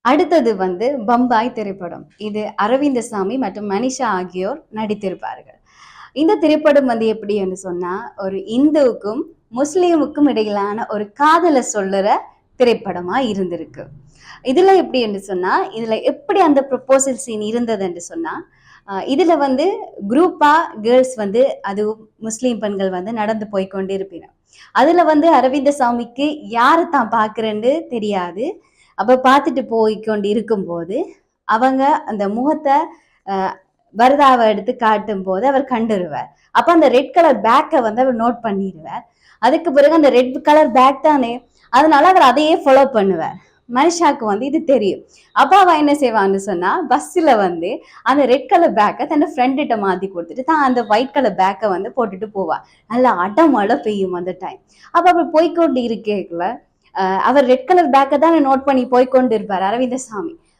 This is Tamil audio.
அடுத்தது வந்து பம்பாய் திரைப்படம். இது அரவிந்தசாமி மற்றும் மனிஷா ஆகியோர் நடித்திருப்பார்கள். இந்த திரைப்படம் வந்து எப்படி என்று சொன்னா, ஒரு இந்துவுக்கும் முஸ்லீமுக்கும் இடையிலான ஒரு காதலை சொல்லுற திரைப்படமா இருந்திருக்கு. இதுல எப்படி என்று சொன்னா, இதுல எப்படி அந்த ப்ரொபோசல் சீன் இருந்தது என்று சொன்னா, இதுல வந்து குரூப்பா கேர்ள்ஸ் வந்து அது முஸ்லீம் பெண்கள் வந்து நடந்து போய் கொண்டு இருப்பினர். அதுல வந்து அரவிந்தசாமிக்கு யாரை தான் பார்க்கிறேன்னு தெரியாது. அப்ப பார்த்துட்டு போய் கொண்டு இருக்கும்போது அவங்க அந்த முகத்தை வரதாவை எடுத்து காட்டும் போது அவர் கண்டுருவார். அப்ப அந்த ரெட் கலர் பேக்கை வந்து அவர் நோட் பண்ணிடுவார். அதுக்கு பிறகு அந்த ரெட் கலர் பேக் தானே, அதனால அவர் அதையே ஃபாலோ பண்ணுவார். மனிஷாக்கு வந்து இது தெரியும். அப்ப அவ என்ன செய்வான்னு சொன்னா, பஸ்ல வந்து அந்த ரெட் கலர் பேக்கை தன் ஃப்ரெண்ட்ட மாத்தி கொடுத்துட்டு தான் அந்த ஒயிட் கலர் பேக்கை வந்து போட்டுட்டு போவா. நல்லா அடமழை பெய்யும் அந்த டைம். அப்ப அப்படி போய்கொண்டு இருக்கேக்குள்ள அவர் ரெட் கலர் பேக்கை தான் நோட் பண்ணி போய்கொண்டு இருப்பார் அரவிந்தசாமி.